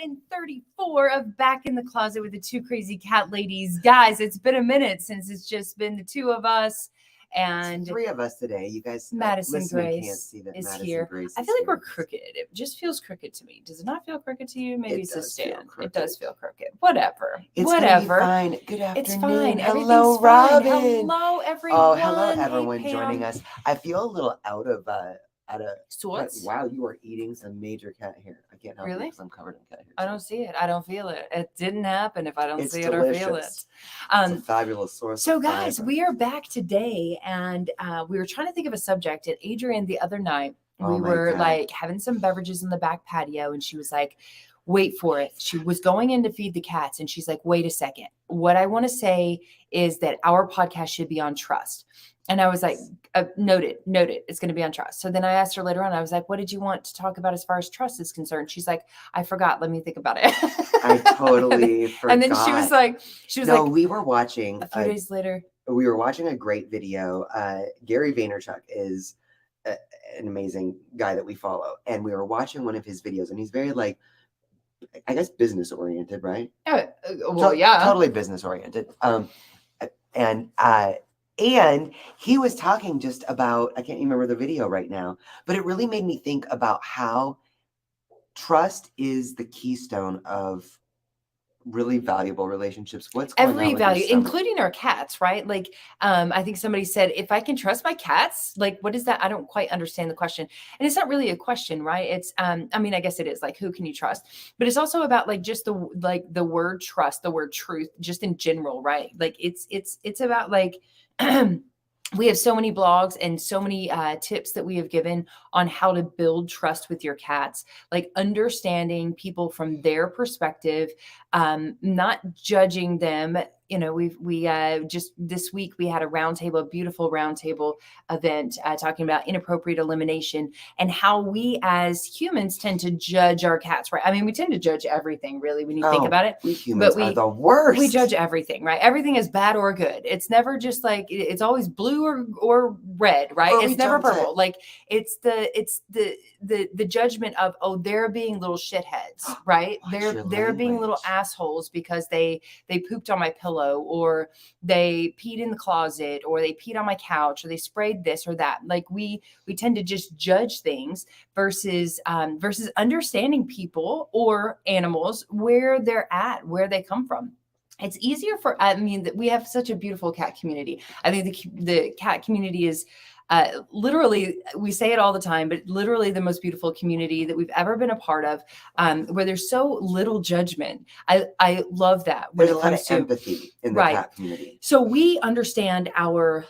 134 of Back in the Closet with the Two Crazy Cat Ladies. Guys, it's been a minute since it's just been the two of us. And it's three of us today. You guys, Madison Grace can't see that is Madison here. Grace I is feel like here. we're crooked. It just feels crooked to me. Does it not feel crooked to you? Maybe it's a stand. It does feel crooked. Whatever. It's Whatever. Fine. Good afternoon. It's fine. Hello, Everything's Robin. fine. Hello, everyone. Oh, hello, everyone hey, joining us. I feel a little out of sorts. Wow, you are eating some major cat hair. I can't help it because I'm covered in cat hair. I don't see it. I don't feel it. It didn't happen if I don't see delicious. it or feel it. It's a fabulous source. So, guys, we are back today, and we were trying to think of a subject. And Adrienne, the other night, we were like having some beverages in the back patio, and she was like, wait for it. She was going in to feed the cats, and she's like, wait a second. What I want to say is that our podcast should be on trust. And I was like, noted. It's going to be on trust. So then I asked her later on, I was like, what did you want to talk about as far as trust is concerned? She's like, I forgot. Let me think about it. I totally forgot. And then she was like, we were watching a few days later. We were watching a great video. Gary Vaynerchuk is an amazing guy that we follow. And we were watching one of his videos, and he's very like, I guess, business oriented, right? Yeah. Totally business oriented. And he was talking just about, I can't remember the video right now, but it really made me think about how trust is the keystone of really valuable relationships. What's going on with value, including our cats, right? Like, I think somebody said, if I can trust my cats, like, what is that? I don't quite understand the question. And it's not really a question, right? It's, I mean, I guess it is like, who can you trust? But it's also about like just the word trust, the word truth, just in general, right? Like it's about like, we have so many blogs and so many tips that we have given on how to build trust with your cats, like understanding people from their perspective, not judging them. You know, we just this week we had a beautiful roundtable event talking about inappropriate elimination and how we as humans tend to judge our cats, right? I mean, we tend to judge everything really when you think about it. We humans are the worst. We judge everything, right? Everything is bad or good. It's never just like it's always blue or red, right? It's never purple. Like it's the judgment of, oh, they're being little shitheads, right? They're being little assholes because they pooped on my pillow, or they peed in the closet, or they peed on my couch, or they sprayed this or that. Like we tend to just judge things versus understanding people or animals where they're at, where they come from. It's easier that we have such a beautiful cat community. I think the cat community is literally, we say it all the time, but literally the most beautiful community that we've ever been a part of, where there's so little judgment. I love that. There's a lot of empathy in the cat community. So we understand our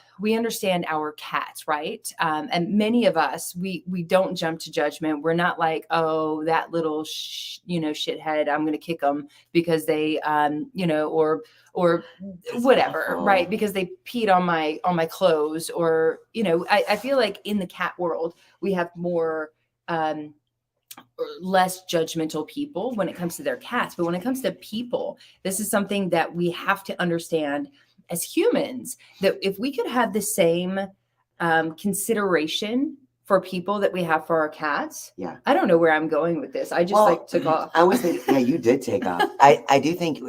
cats, right? And many of us, we don't jump to judgment. We're not like, oh, that little, shithead, I'm going to kick them because they, or whatever, right? Because they peed on my clothes, or, I feel like in the cat world, we have more, less judgmental people when it comes to their cats. But when it comes to people, this is something that we have to understand as humans, that if we could have the same consideration for people that we have for our cats. Yeah. I don't know where I'm going with this. I just took off. I was thinking, yeah, you did take off. I do think,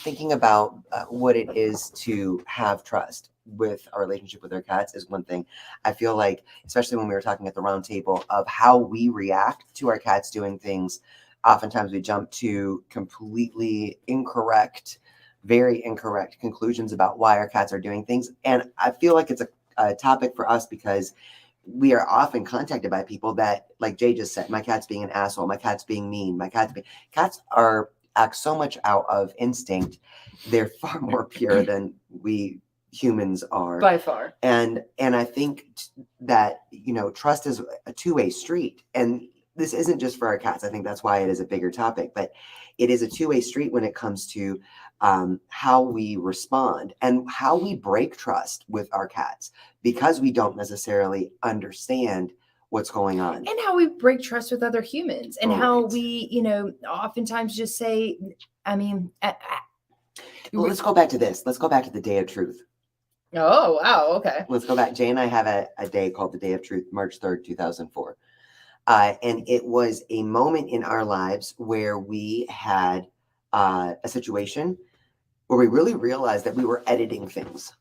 thinking about what it is to have trust with our relationship with our cats is one thing. I feel like, especially when we were talking at the round table of how we react to our cats doing things, oftentimes we jump to completely very incorrect conclusions about why our cats are doing things. And I feel like it's a topic for us because we are often contacted by people that, like Jay just said, my cat's being an asshole, my cat's being mean, cats act so much out of instinct. They're far more pure than we humans are, by far. And I think that, trust is a two-way street. And this isn't just for our cats. I think that's why it is a bigger topic, but it is a two-way street when it comes to how we respond and how we break trust with our cats, because we don't necessarily understand what's going on. And how we break trust with other humans, and how we, oftentimes just say, let's go back to this. Let's go back to the Day of Truth. Oh, wow. Okay. Let's go back. Jay and I have a day called the Day of Truth, March 3rd, 2004. And it was a moment in our lives where we had a situation where we really realized that we were editing things,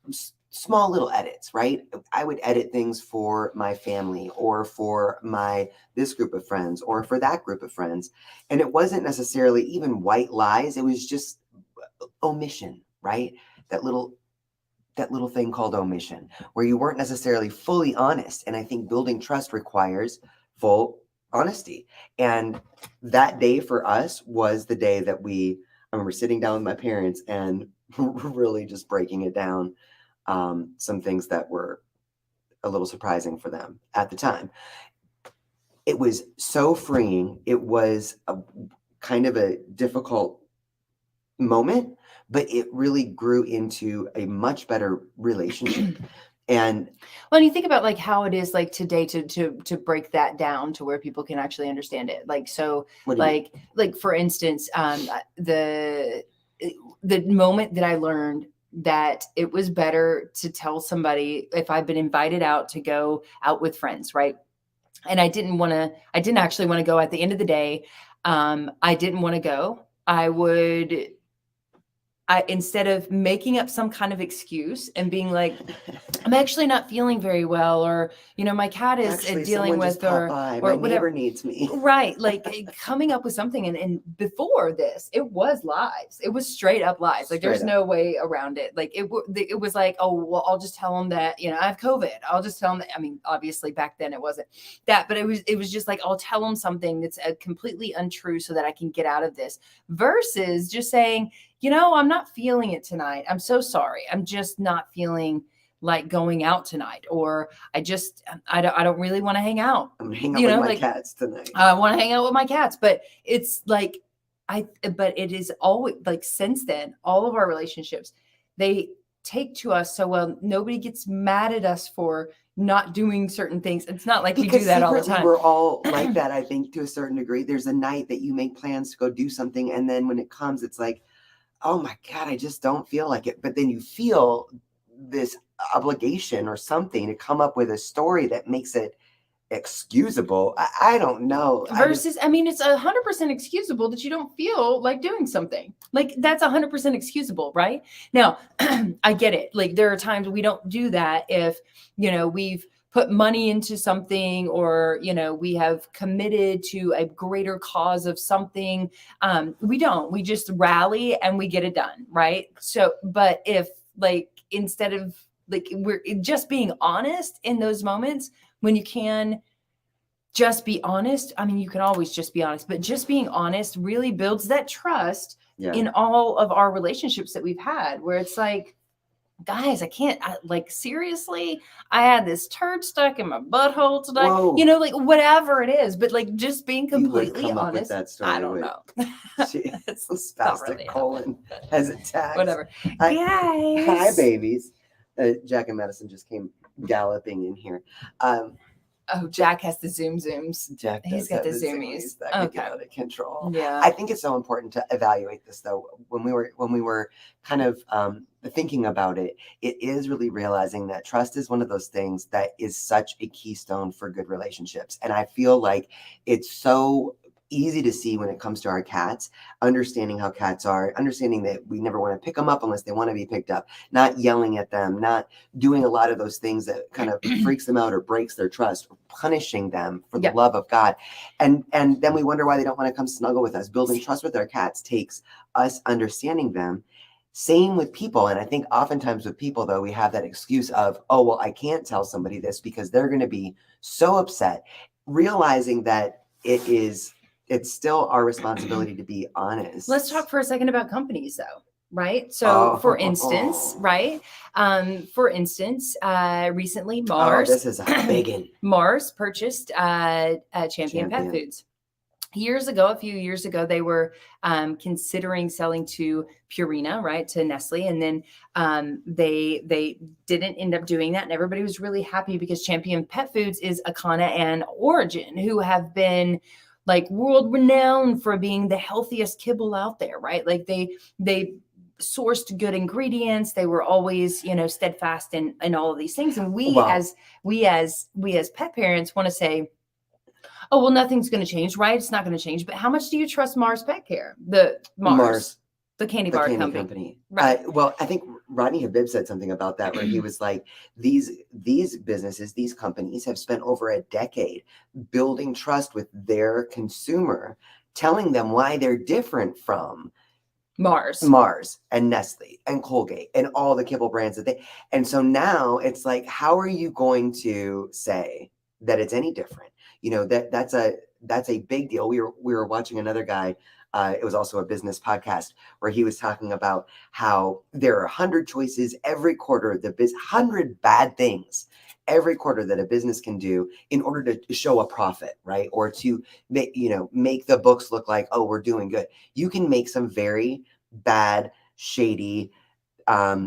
small little edits, right? I would edit things for my family or for this group of friends or for that group of friends. And it wasn't necessarily even white lies. It was just omission, right? That little thing called omission, where you weren't necessarily fully honest. And I think building trust requires full honesty. And that day for us was the day that I remember sitting down with my parents and really just breaking it down. Some things that were a little surprising for them at the time. It was so freeing. It was a kind of a difficult moment, but it really grew into a much better relationship. And when you think about like how it is like today to break that down to where people can actually understand it, like, so like for instance, the moment that I learned that it was better to tell somebody if I've been invited out to go out with friends, right? And I didn't actually want to go at the end of the day. I didn't want to go. Instead of making up some kind of excuse and being like, I'm actually not feeling very well, or, my cat is dealing with, or my whatever. Neighbor needs me. Right. Like coming up with something. And before this, it was lies. It was straight up lies. Like there's no way around it. Like it was like, oh, well, I'll just tell them that, I have COVID. I'll just tell them that. I mean, obviously back then it wasn't that, but it was just like, I'll tell them something that's completely untrue so that I can get out of this, versus just saying, I'm not feeling it tonight. I'm so sorry. I'm just not feeling like going out tonight, or I don't really want to hang out. I'm hanging out with my cats tonight. I want to hang out with my cats, but it's like, but it is always like, since then, all of our relationships, they take to us so well. Nobody gets mad at us for not doing certain things. It's not like because we do that all the time. We're all like that, I think, to a certain degree. There's a night that you make plans to go do something, and then when it comes, it's like, oh my God, I just don't feel like it. But then you feel this obligation or something to come up with a story that makes it excusable. I don't know. Versus, I mean, it's 100% excusable that you don't feel like doing something. Like that's 100% excusable, right? Now, I get it. Like there are times we don't do that if, we've put money into something, or, we have committed to a greater cause of something. We just rally and we get it done. Right. So, but if like, instead of like, we're just being honest in those moments when you can just be honest. I mean, you can always just be honest, but just being honest really builds that trust in all of our relationships that we've had, where it's like, guys, like, seriously, I had this turd stuck in my butthole today. Whoa. Like whatever it is, but like just being completely honest. That story, I don't know. Spastic really colon has attacked. Whatever. Guys. Hi, babies. Jack and Madison just came galloping in here. Oh, Jack has the zooms. He's got the zoomies. That get out of control. Yeah. I think it's so important to evaluate this, though. When we were kind of thinking about it, it is really realizing that trust is one of those things that is such a keystone for good relationships. And I feel like it's so easy to see when it comes to our cats, understanding how cats are, understanding that we never want to pick them up unless they want to be picked up, not yelling at them, not doing a lot of those things that kind of freaks them out or breaks their trust, or punishing them for the love of God. And then we wonder why they don't want to come snuggle with us. Building trust with our cats takes us understanding them. Same with people. And I think oftentimes with people, though, we have that excuse of, oh, well, I can't tell somebody this because they're going to be so upset. Realizing that it's still our responsibility to be honest. Let's talk for a second about companies, though, right? So, for instance, recently Mars. This is a big one. Mars purchased Champion Pet Foods. A few years ago, they were considering selling to Purina, right, to Nestle, and then they didn't end up doing that, and everybody was really happy because Champion Pet Foods is Akana and Origin, who have been like world renowned for being the healthiest kibble out there, right? Like they sourced good ingredients. They were always, steadfast in all of these things. And we as pet parents want to say, oh, well, nothing's going to change, right? It's not going to change. But how much do you trust Mars Pet Care? The Mars. The candy bar company. Right. Well, I think Rodney Habib said something about that where he was like, these businesses, these companies have spent over a decade building trust with their consumer, telling them why they're different from Mars and Nestle and Colgate and all the kibble brands that they, and so now it's like, how are you going to say that it's any different? You know, that's a big deal. We were watching another guy. It was also a business podcast where he was talking about how there are 100 choices every quarter, 100 bad things every quarter that a business can do in order to show a profit, right? Or to make the books look like, oh, we're doing good. You can make some very bad, shady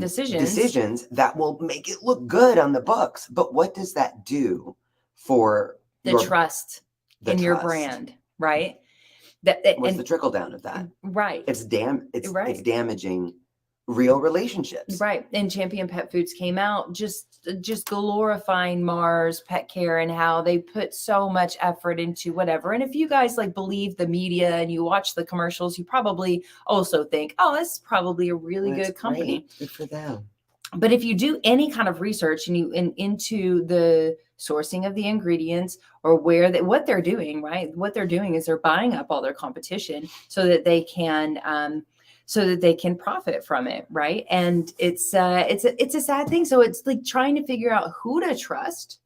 decisions that will make it look good on the books. But what does that do for the trust in your brand, right? What's the trickle down of that? Right. It's damaging real relationships. Right. And Champion Pet Foods came out just glorifying Mars Pet Care and how they put so much effort into whatever. And if you guys like believe the media and you watch the commercials, you probably also think, oh, this is probably a really good company. Great. Good for them. But if you do any kind of research and into the sourcing of the ingredients or what they're doing, right? What they're doing is they're buying up all their competition so that they can profit from it, right? And it's a sad thing. So it's like trying to figure out who to trust,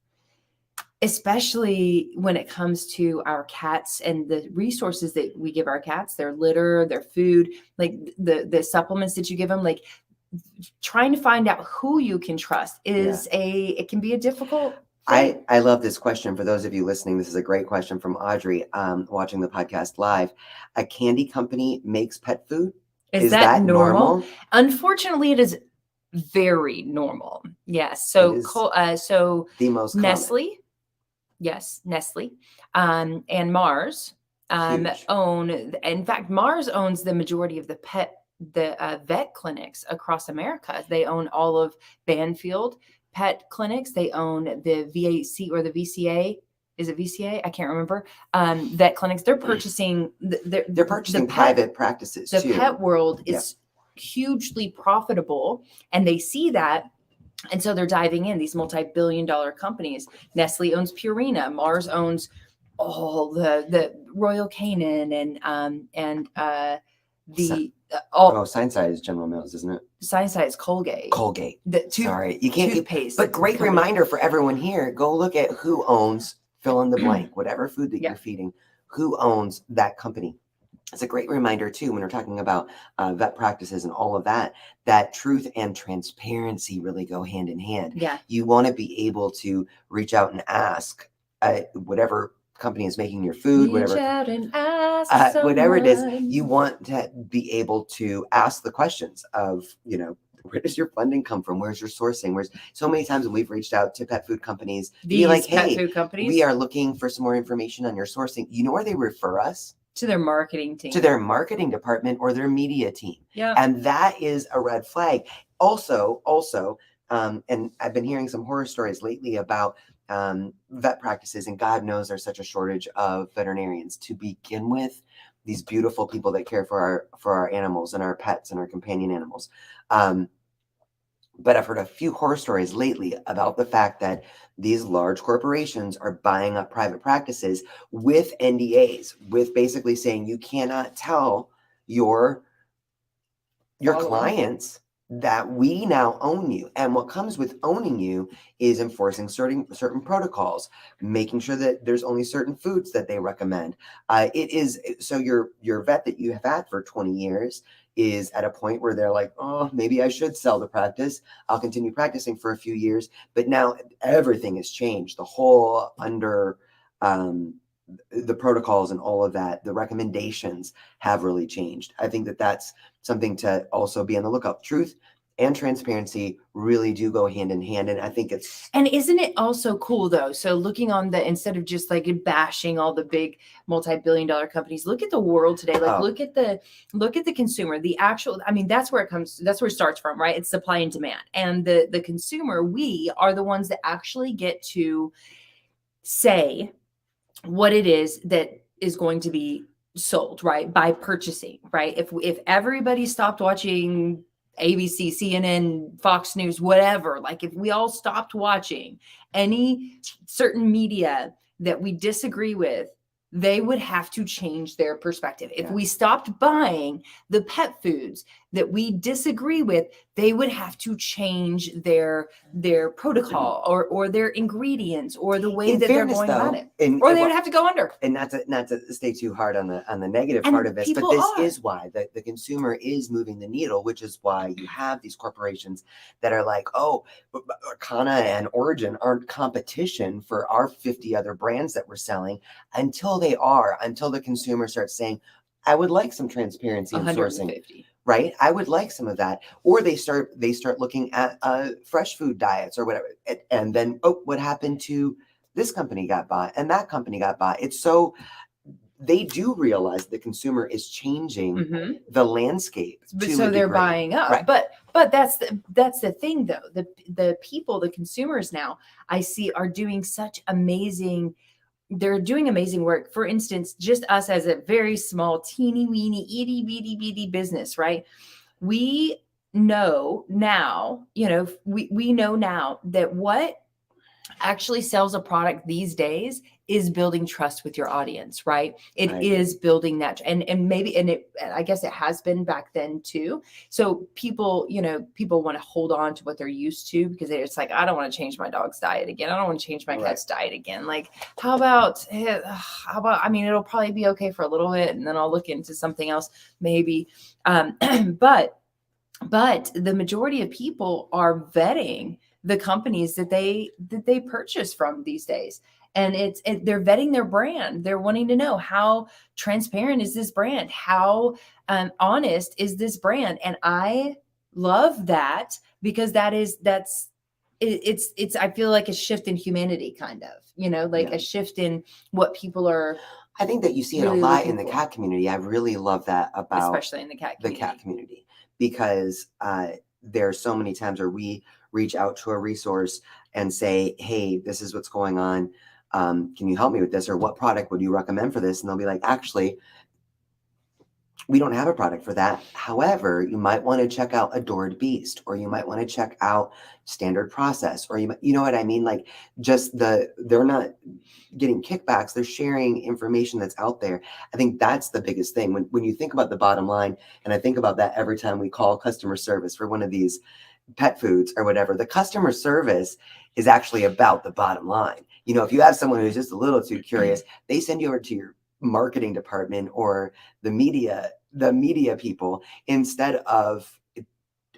especially when it comes to our cats and the resources that we give our cats, their litter, their food, like the supplements that you give them, like trying to find out who you can trust it can be a difficult thing. I love this question. For those of you listening, this is a great question from Audrey, watching the podcast live. A candy company makes pet food. Is that normal? Unfortunately, it is very normal. Yes. So the most Nestle, common. Yes, Nestle, and Mars own. In fact, Mars owns the majority of the vet clinics across America. They own all of Banfield pet clinics. They own the VAC or the VCA. Is it VCA? I can't remember. Vet clinics. They're purchasing. They're purchasing private practices too. The pet world is hugely profitable, and they see that, and so they're diving in. These multi-billion-dollar companies. Nestle owns Purina. Mars owns all the Royal Canin and Sunside is General Mills, isn't it? Sunside is Colgate. Sorry, you can't. Toothpaste. But great reminder for everyone here: go look at who owns fill in the blank, whatever food that you're feeding. Who owns that company? It's a great reminder too when we're talking about vet practices and all of that. That truth and transparency really go hand in hand. Yeah, you want to be able to reach out and ask whatever company is making your food, whatever it is, you want to be able to ask the questions of, where does your funding come from? Where's your sourcing? Where's so many times when we've reached out to pet food companies, be like, hey, food companies, we are looking for some more information on your sourcing. You know where they refer us? To their marketing team, to their marketing department or their media team. Yeah. And that is a red flag. Also, and I've been hearing some horror stories lately about vet practices, and God knows there's such a shortage of veterinarians to begin with. These beautiful people that care for our animals and our pets and our companion animals. But I've heard a few horror stories lately about the fact that these large corporations are buying up private practices with NDAs, with basically saying you cannot tell your clients that we now own you. And what comes with owning you is enforcing certain protocols, making sure that there's only certain foods that they recommend. It is so your vet that you have had for 20 years is at a point where they're like, oh, maybe I should sell the practice. I'll continue practicing for a few years. But now everything has changed. The whole under the protocols and all of that, the recommendations have really changed. I think that that's something to also be on the lookout. Truth and transparency really do go hand in hand. And I think and isn't it also cool though? So looking on instead of just like bashing all the big multi-billion-dollar companies, look at the world today. Like look at the consumer, the actual, that's where it starts from, right? It's supply and demand. And the consumer, we are the ones that actually get to say what it is that is going to be sold, right? By purchasing, right? If everybody stopped watching ABC, CNN, Fox News, whatever, like if we all stopped watching any certain media that we disagree with, they would have to change their perspective. If we stopped buying the pet foods that we disagree with, they would have to change their protocol or their ingredients or the way that they're going about it. Or they would have to go under. And not to stay too hard on the negative part of this, but this is why the consumer is moving the needle, which is why you have these corporations that are like, oh, Kana and Origin aren't competition for our 50 other brands that we're selling, until the consumer starts saying, I would like some transparency in sourcing. Right? I would like some of that. Or they start looking at fresh food diets or whatever. And then, oh, what happened to this company got bought and that company got bought. It's so they do realize the consumer is changing the landscape. So they're buying up. Right. But that's the thing though. The people, the consumers now I see are doing such amazing work. For instance, just us as a very small, teeny weeny, itty bitty business, right? We know now, we know now that what actually sells a product these days is building trust with your audience, right? It is building that, and I guess it has been back then too. So people want to hold on to what they're used to because it's like, I don't want to change my dog's diet again. I don't want to change my cat's diet again. Like, how about, I mean, it'll probably be okay for a little bit and then I'll look into something else maybe. But the majority of people are vetting the companies that they purchase from these days. And they're vetting their brand. They're wanting to know, how transparent is this brand? How honest is this brand? And I love that, because it's I feel like a shift in humanity, kind of, a shift in what people are. I think that you see it really a lot in the cat community. I really love that about, especially in the cat community, because there are so many times where we reach out to a resource and say, hey, this is what's going on. Can you help me with this? Or what product would you recommend for this? And they'll be like, actually, we don't have a product for that. However, you might want to check out Adored Beast, or you might want to check out Standard Process, or you know what I mean? Like, just they're not getting kickbacks. They're sharing information that's out there. I think that's the biggest thing. When you think about the bottom line, and I think about that every time we call customer service for one of these pet foods or whatever, the customer service is actually about the bottom line. If you have someone who's just a little too curious, they send you over to your marketing department or the media people, instead of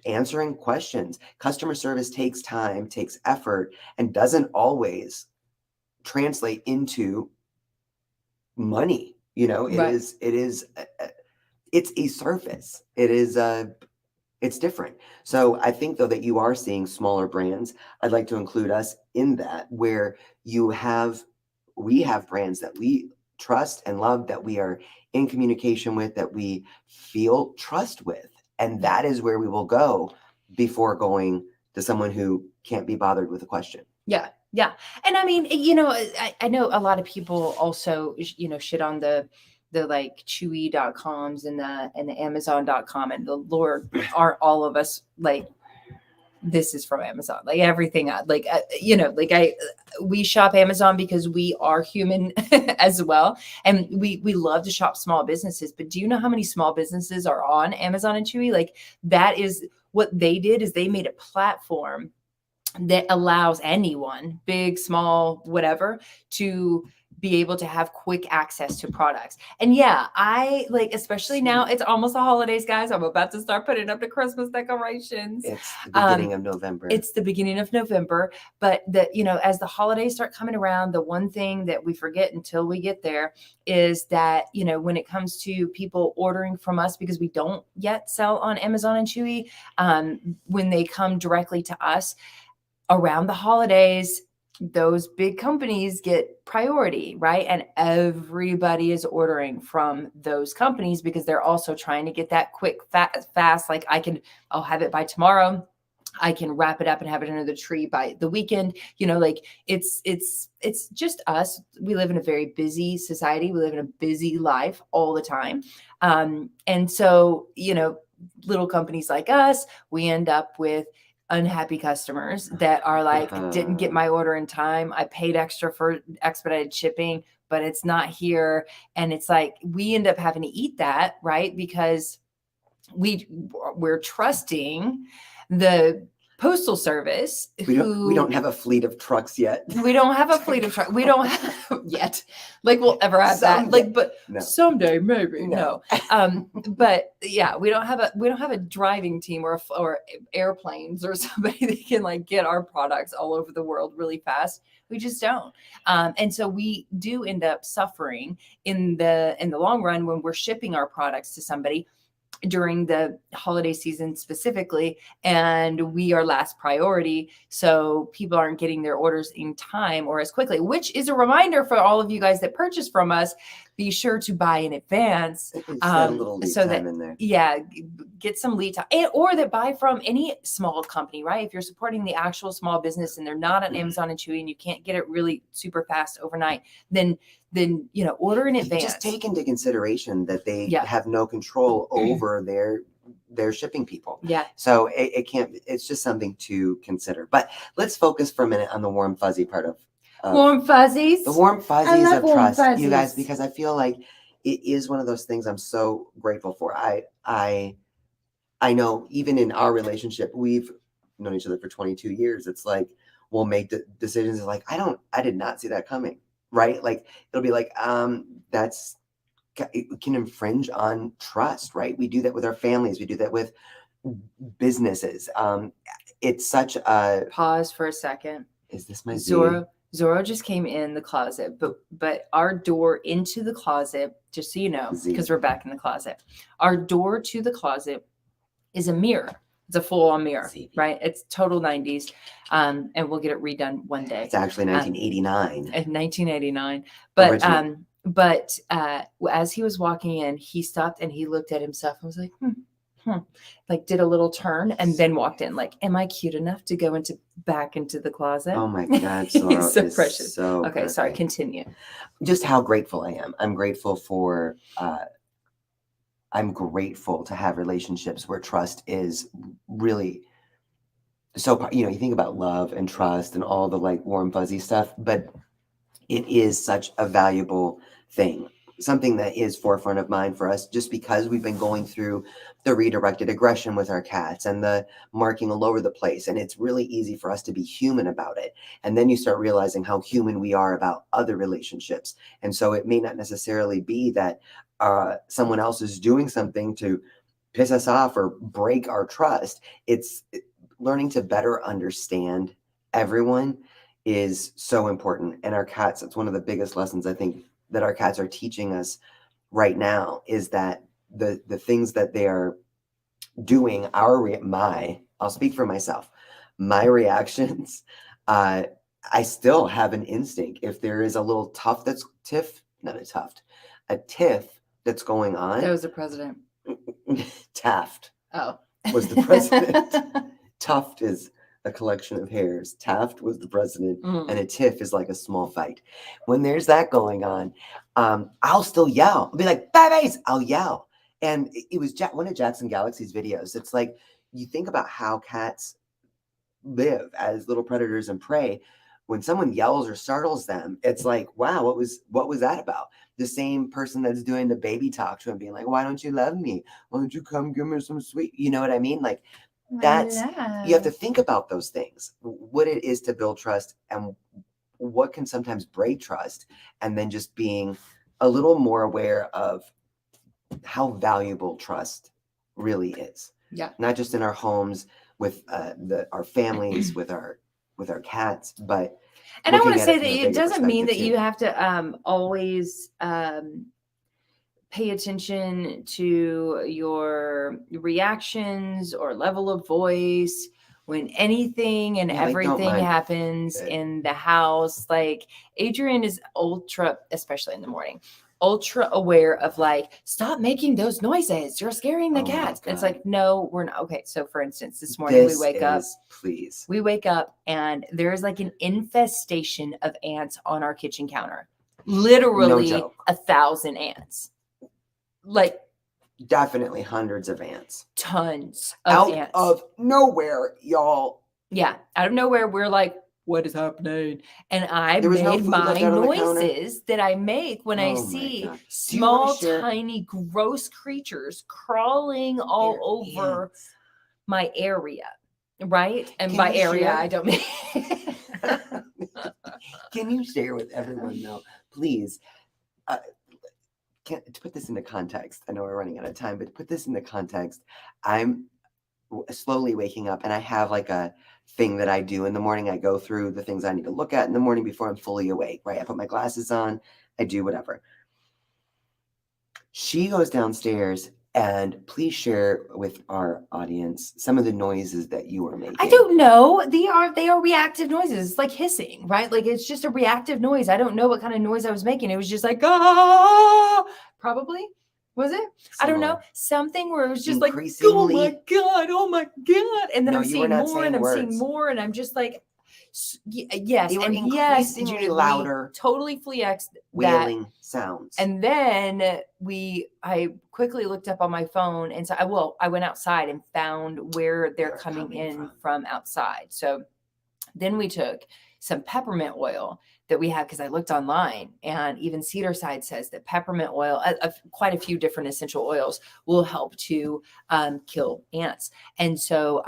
answering questions. Customer service takes time, takes effort, and doesn't always translate into money. It's a surface. It's different. So I think, though, that you are seeing smaller brands. I'd like to include us in that, where we have brands that we trust and love, that we are in communication with, that we feel trust with. And that is where we will go before going to someone who can't be bothered with a question. Yeah. Yeah. And I mean, I know a lot of people also, shit on the like chewy.coms and the amazon.com, and the Lord, aren't all of us like, this is from Amazon, like everything, we shop Amazon because we are human as well. And we love to shop small businesses, but do you know how many small businesses are on Amazon and Chewy? Like, that is what they did, is they made a platform that allows anyone, big, small, whatever, to be able to have quick access to products. And yeah, I like, especially now, it's almost the holidays, guys. I'm about to start putting up the Christmas decorations. It's the beginning of November. It's the beginning of November. But as the holidays start coming around, the one thing that we forget until we get there is that, when it comes to people ordering from us, because we don't yet sell on Amazon and Chewy, when they come directly to us around the holidays, those big companies get priority, right? And everybody is ordering from those companies because they're also trying to get that quick, fast, like I'll have it by tomorrow. I can wrap it up and have it under the tree by the weekend. Like it's just us. We live in a very busy society. We live in a busy life all the time. And so, little companies like us, we end up with unhappy customers that are like, didn't get my order in time. I paid extra for expedited shipping, but it's not here. And it's like, we end up having to eat that, right? Because we're trusting the postal service. We don't have a fleet of trucks yet. We don't have a fleet of trucks. We don't have yet. Like we'll ever have that. Like, but someday maybe. No. But yeah, we don't have a driving team or airplanes or somebody that can like get our products all over the world really fast. We just don't. And so we do end up suffering in the long run when we're shipping our products to somebody during the holiday season specifically, and we are last priority. So people aren't getting their orders in time or as quickly, which is a reminder for all of you guys that purchase from us, be sure to buy in advance. A little lead time in there. Yeah, get some lead time, or that buy from any small company, right? If you're supporting the actual small business and they're not on Amazon and Chewy and you can't get it really super fast overnight, then order in advance. Just take into consideration that they have no control over their shipping people. Yeah. So it's just something to consider. But let's focus for a minute on the warm fuzzy part of warm fuzzies. The warm fuzzies of trust, you guys, because I feel like it is one of those things I'm so grateful for. I know even in our relationship, we've known each other for 22 years. It's like we'll make the decisions like I did not see that coming. Right? Like it'll be like, it can infringe on trust, right? We do that with our families. We do that with businesses. It's such a pause for a second. Is this my Zorro just came in the closet, but our door into the closet, just so you know, because we're back in the closet, our door to the closet is a mirror. It's a full-on mirror, right? It's total 90s, and we'll get it redone one day. It's actually 1989. 1989, but as he was walking in, he stopped and he looked at himself and was like, like did a little turn and then walked in. Like, am I cute enough to go back into the closet? Oh my God, Zorro He's so precious. So okay, perfect. Sorry, continue. Just how grateful I am. I'm grateful for. I'm grateful to have relationships where trust is really so, you think about love and trust and all the like warm, fuzzy stuff, but it is such a valuable thing, something that is forefront of mind for us just because we've been going through the redirected aggression with our cats and the marking all over the place. And it's really easy for us to be human about it. And then you start realizing how human we are about other relationships. And so it may not necessarily be that someone else is doing something to piss us off or break our trust. It's learning to better understand everyone is so important. And our cats, it's one of the biggest lessons I think that our cats are teaching us right now is that the things that they are doing, I'll speak for myself, my reactions, I still have an instinct. If there is a little tiff that's going on. That was the president. Taft. Oh. Was the president. Tuft is a collection of hairs. Taft was the president, and a tiff is like a small fight. When there's that going on, I'll still yell. I'll be like, babies! I'll yell. And it was one of Jackson Galaxy's videos. It's like, you think about how cats live as little predators and prey. When someone yells or startles them, it's like, wow, what was that about? The same person that's doing the baby talk to him being like, why don't you love me? Why don't you come give me some sweet, you know what I mean? Like you have to think about those things, what it is to build trust and what can sometimes break trust. And then just being a little more aware of how valuable trust really is. Yeah. Not just in our homes with our families, with our cats, but and I want to say that it doesn't mean that you have to always pay attention to your reactions or level of voice when anything and everything happens in the house. Like Adrian is ultra, especially in the morning, ultra aware of like, stop making those noises. You're scaring the Oh my cats. It's God. like, no, we're not. Okay. So for instance, this morning we wake up. Please. We wake up and there's like an infestation of ants on our kitchen counter. Literally No joke. 1,000 ants. Like definitely hundreds of ants. Tons of ants. Out of nowhere, y'all. Yeah. Out of nowhere, we're like, what is happening? And I There was no made food my left out on the counter? noises that I make when I Oh my see God. small, tiny, gross creatures crawling all over ants. My area. Right? And Can by you area, share? I don't mean. Can you share with everyone though, please? To put this into context, I know we're running out of time, but to put this into context, I'm slowly waking up and I have like a thing that I do in the morning. I go through the things I need to look at in the morning before I'm fully awake, right? I put my glasses on, I do whatever. She goes downstairs, and please share with our audience some of the noises that you are making. I don't know. They are reactive noises. It's like hissing, right? Like it's just a reactive noise. I don't know what kind of noise I was making. It was just like, ah, probably. Was it? I don't know. Something where it was just like, oh my God. And then I'm seeing more and I'm seeing more. And I'm just like, yes. They were and yes, increasingly louder. Totally flexed wailing sounds. And then I quickly looked up on my phone. And so I went outside and found where they're coming in from outside. So then we took some peppermint oil that we have, because I looked online, and even Cedar Side says that peppermint oil, quite a few different essential oils, will help to kill ants. And so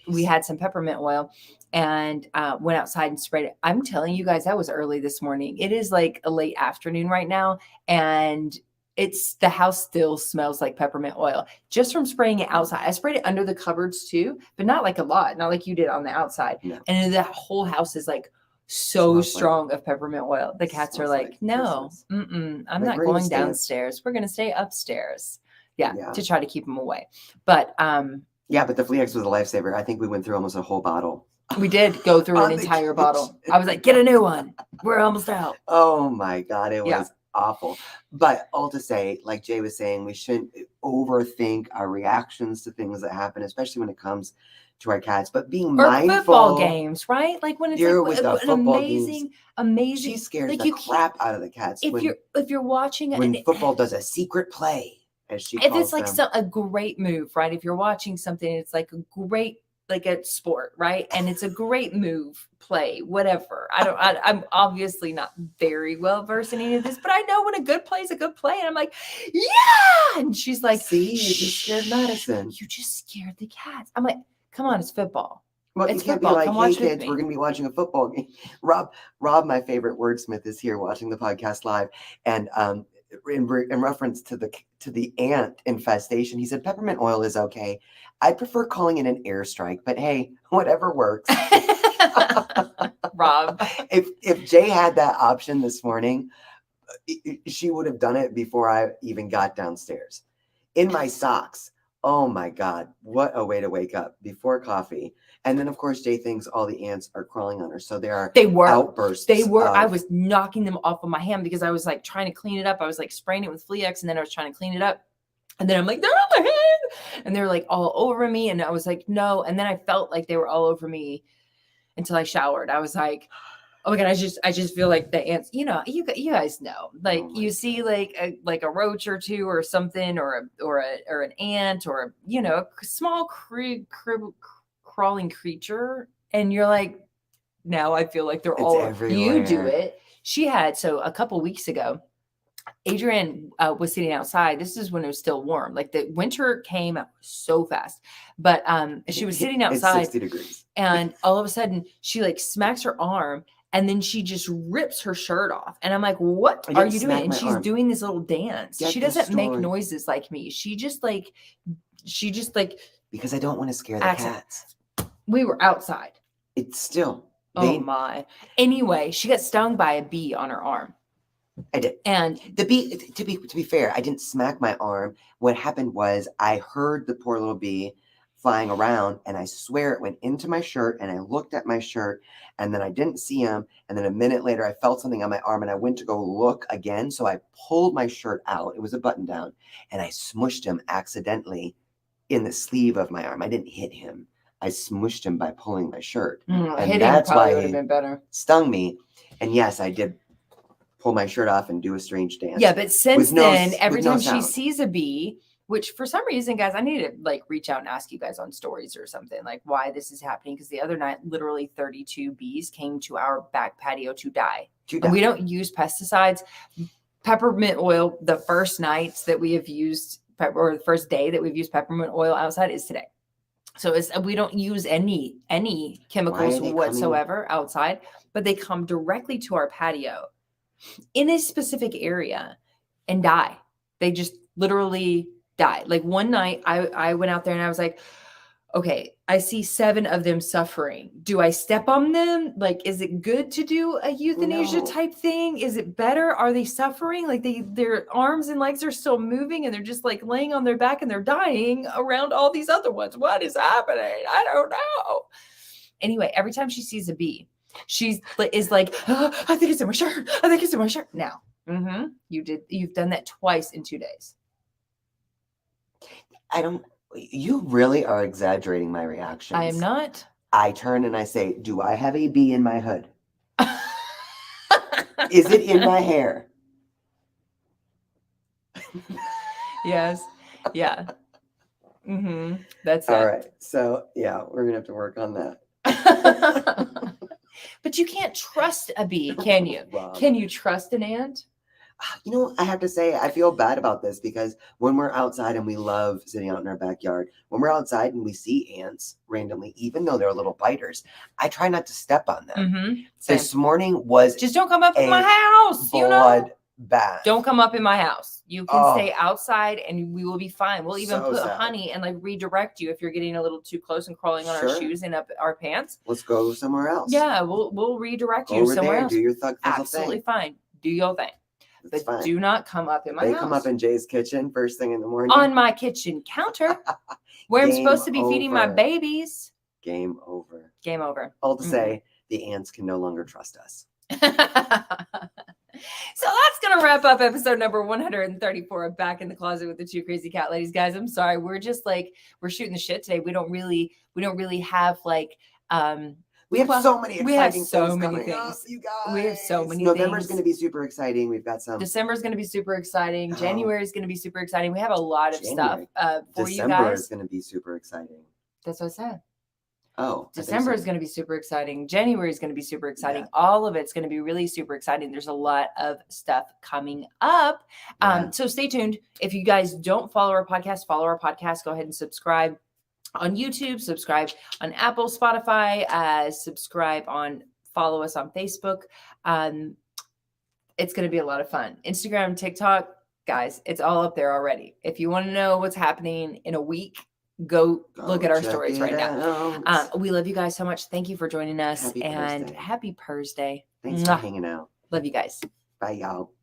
we had some peppermint oil and went outside and sprayed it. I'm telling you guys, that was early this morning. It is like a late afternoon right now, and the house still smells like peppermint oil just from spraying it outside. I sprayed it under the cupboards too, but not like a lot, not like you did on the outside. No. And the whole house is like so strong of peppermint oil. The cats are like, no, I'm not going downstairs. We're going to stay upstairs. Yeah, to try to keep them away. But yeah, but the Flex was a lifesaver. I think we went through almost a whole bottle. We did go through an entire bottle. I was like, get a new one. We're almost out. Oh my God, it was awful. But all to say, like Jay was saying, we shouldn't overthink our reactions to things that happen, especially when it comes to our cats. But being mindful. Football games, right? Like when it's like an amazing. She scares the crap out of the cats. If you're watching it, when football does a secret play, as she calls if it's like a great move, right? If you're watching something, it's like a great, like a sport, right? And it's a great move, play, whatever. I'm obviously not very well versed in any of this, but I know when a good play is a good play. And I'm like, yeah. And she's like, see, you just scared Madison. You just scared the cats. I'm like, come on, it's football. Well, it's football. Be like, hey kids, we're going to be watching a football game. Rob, my favorite wordsmith, is here watching the podcast live. And in reference to the ant infestation, he said peppermint oil is okay. I prefer calling it an airstrike, but hey, whatever works. Rob, if Jay had that option this morning, she would have done it before I even got downstairs. In my socks. Oh my God, what a way to wake up before coffee. And then, of course, Jay thinks all the ants are crawling on her. So they were outbursts. I was knocking them off of my hand because I was like trying to clean it up. I was like spraying it with Flex, and then I was trying to clean it up. And then I'm like, they're on my hand. And they're like all over me. And I was like, no. And then I felt like they were all over me until I showered. I was like, oh my God, I just feel like the ants, you guys know, like you see like a roach or two or something, or an ant, or, a small crawling creature. And you're like, now I feel like they're all everywhere. You do it. She had, so a couple weeks ago, Adrienne was sitting outside. This is when it was still warm. Like the winter came so fast, but she was sitting outside. It's 60 degrees. And all of a sudden she like smacks her arm, and then she just rips her shirt off. And I'm like, what are you doing? And she's doing this little dance. She doesn't make noises like me. She just like, because I don't want to scare the cats. We were outside. It's still. Oh my. Anyway, she got stung by a bee on her arm. I did. And the bee, to be fair, I didn't smack my arm. What happened was I heard the poor little bee flying around, and I swear it went into my shirt, and I looked at my shirt, and then I didn't see him, and then a minute later I felt something on my arm, and I went to go look again, so I pulled my shirt out. It was a button down, and I smushed him accidentally in the sleeve of my arm. I didn't hit him. I smushed him by pulling my shirt, and that's why would have been better. Stung me. And yes, I did pull my shirt off and do a strange dance. Yeah, but since then, every time she sees a bee, which for some reason, guys, I need to like reach out and ask you guys on stories or something like why this is happening. Because the other night, literally 32 bees came to our back patio to die. And we don't use pesticides. Peppermint oil, the first nights that we have used, or the first day that we've used peppermint oil outside is today. So we don't use any chemicals whatsoever outside, but they come directly to our patio in a specific area and die. They just literally die. Like one night I went out there and I was like, okay, I see 7 of them suffering. Do I step on them? Like, is it good to do a euthanasia type thing? Is it better? Are they suffering? Like their arms and legs are still moving and they're just like laying on their back and they're dying around all these other ones. What is happening? I don't know. Anyway, every time she sees a bee, she is like, oh, I think it's in my shirt. I think it's in my shirt. Now, you've done that twice in 2 days. You really are exaggerating my reactions. I am not. I turn and I say, do I have a bee in my hood? Is it in my hair? Yes. Yeah. That's it. All right. So yeah, we're going to have to work on that. But you can't trust a bee, can you? Can you trust an ant? You know, I have to say, I feel bad about this because when we're outside and we love sitting out in our backyard, when we're outside and we see ants randomly, even though they're little biters, I try not to step on them. This morning was just don't come up in my house. Blood bath. Don't come up in my house. You can stay outside and we will be fine. We'll even put honey and like redirect you if you're getting a little too close and crawling on our shoes and up our pants. Let's go somewhere else. Yeah, we'll redirect you somewhere else. Do your thug absolutely fine. Do your thing. But do not come up in my house. They come up in Jay's kitchen first thing in the morning. On my kitchen counter, where I'm supposed to be feeding my babies. Game over. Game over. All to say, the ants can no longer trust us. So that's going to wrap up episode number 134 of Back in the Closet with the Two Crazy Cat Ladies. Guys, I'm sorry. We're just like, we're shooting the shit today. We don't really have like, we have so many exciting things coming up, you guys. We have so many November's going to be super exciting. We've got some. December's going to be super exciting. January is going to be super exciting. We have a lot of stuff for you guys. December is going to be super exciting. That's what I said. Oh, December is going to be super exciting. January is going to be super exciting. Yeah. All of it's going to be really super exciting. There's a lot of stuff coming up. So stay tuned. If you guys don't follow our podcast, Go ahead and subscribe on YouTube, subscribe on Apple, Spotify, follow us on Facebook. It's going to be a lot of fun. Instagram, TikTok, guys, it's all up there already. If you want to know what's happening in a week, go look at our stories right now. We love you guys so much. Thank you for joining us. Happy Thursday. Thanks for hanging out. Love you guys. Bye, y'all.